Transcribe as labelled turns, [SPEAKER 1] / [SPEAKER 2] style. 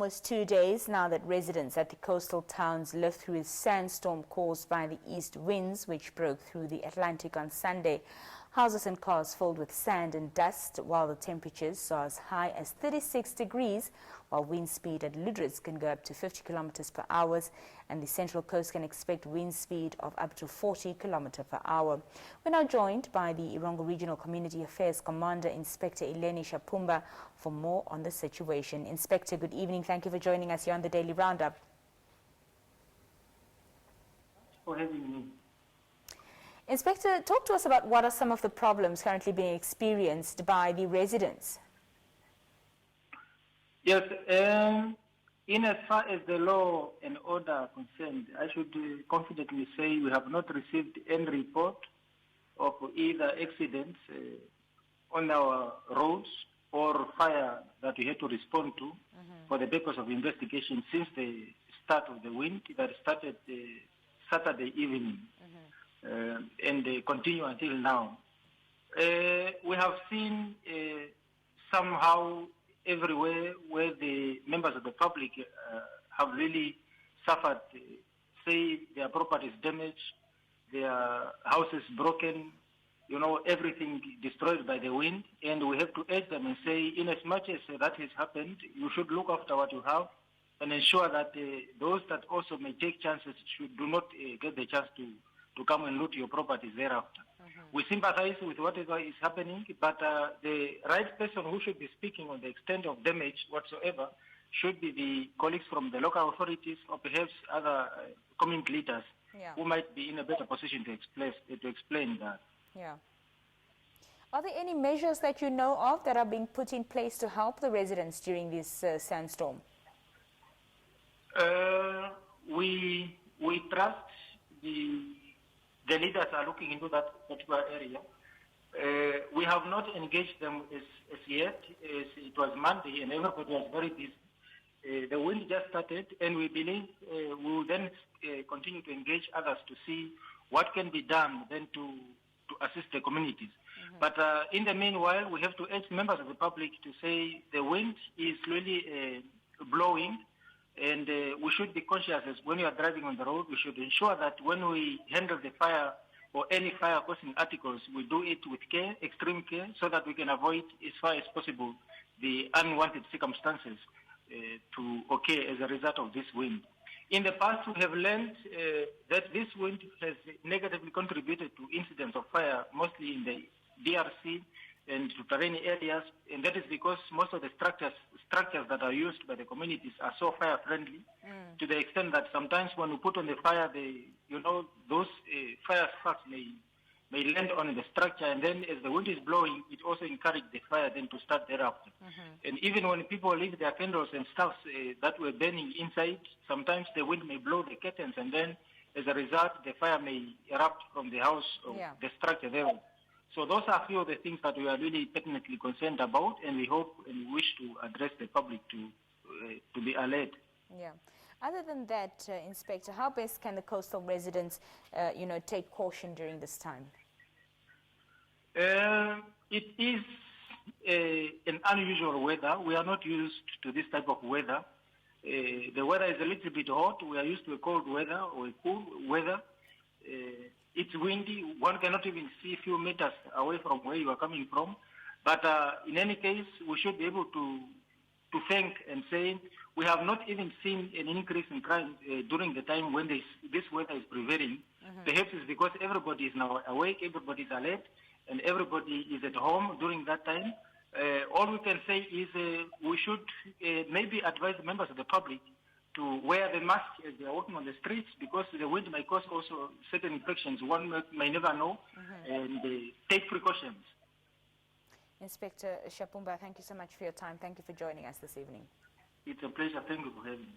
[SPEAKER 1] almost 2 days now that residents at the coastal towns live through a sandstorm caused by the east winds which broke through the Atlantic on Sunday. Houses and cars filled with sand and dust, while the temperatures saw as high as 36 degrees, while wind speed at Luderitz can go up to 50 kilometers per hour, and the Central Coast can expect wind speed of up to 40 kilometers per hour. We're now joined by the Erongo Regional Community Affairs Commander, Inspector Ileni Shapumba, for more on the situation. Inspector, good evening. Thank you for joining us here on the Daily Roundup.
[SPEAKER 2] For having me.
[SPEAKER 1] Inspector, talk to us about what are some of the problems currently being experienced by the residents.
[SPEAKER 2] Yes, in as far as the law and order are concerned, I should confidently say we have not received any report of either accidents on our roads or fire that we had to respond to for the purpose of investigation since the start of the wind that started Saturday evening. And they continue until now. We have seen somehow everywhere where the members of the public have really suffered, say their property is damaged, their houses broken, everything destroyed by the wind, and we have to urge them and say, in as much as that has happened, you should look after what you have and ensure that those that also may take chances do not get the chance to come and loot your properties thereafter. We sympathize with whatever is happening, but the right person who should be speaking on the extent of damage whatsoever should be the colleagues from the local authorities or perhaps other community leaders who might be in a better position to explain that.
[SPEAKER 1] Yeah. Are there any measures that you know of that are being put in place to help the residents during this sandstorm?
[SPEAKER 2] We trust the leaders are looking into that particular area. We have not engaged them as yet, as it was Monday and everybody was very busy. The wind just started, and we believe we will then continue to engage others to see what can be done then to assist the communities. But in the meanwhile, we have to urge members of the public to say the wind is really blowing, and we should be conscious as when we are driving on the road, we should ensure that when we handle the fire or any fire-causing articles, we do it with care, extreme care, so that we can avoid, as far as possible, the unwanted circumstances to occur as a result of this wind. In the past, we have learned that this wind has negatively contributed to incidents of fire, mostly in the DRC and to terrain areas, and that is because most of the structures that are used by the communities are so fire friendly, to the extent that sometimes when we put on the fire, those fire sparks may land on the structure, and then as the wind is blowing, it also encourages the fire then to start thereafter. And even when people leave their candles and stuff that were burning inside, sometimes the wind may blow the curtains, and then as a result, the fire may erupt from the house or the structure there. So those are a few of the things that we are really technically concerned about, and we hope and we wish to address the public to be alert.
[SPEAKER 1] Yeah. Other than that, Inspector, how best can the coastal residents, take caution during this time?
[SPEAKER 2] It is an unusual weather. We are not used to this type of weather. The weather is a little bit hot. We are used to a cold weather or a cool weather. It's windy. One cannot even see a few meters away from where you are coming from. But in any case, we should be able to thank and say we have not even seen an increase in crime during the time when this weather is prevailing. Perhaps it's because everybody is now awake, everybody is alert, and everybody is at home during that time. All we can say is we should maybe advise members of the public to wear the mask as they are walking on the streets, because the wind may cause also certain infections. One may never know, and take precautions.
[SPEAKER 1] Inspector Shapumba, thank you so much for your time. Thank you for joining us this evening.
[SPEAKER 2] It's a pleasure. Thank you for having me.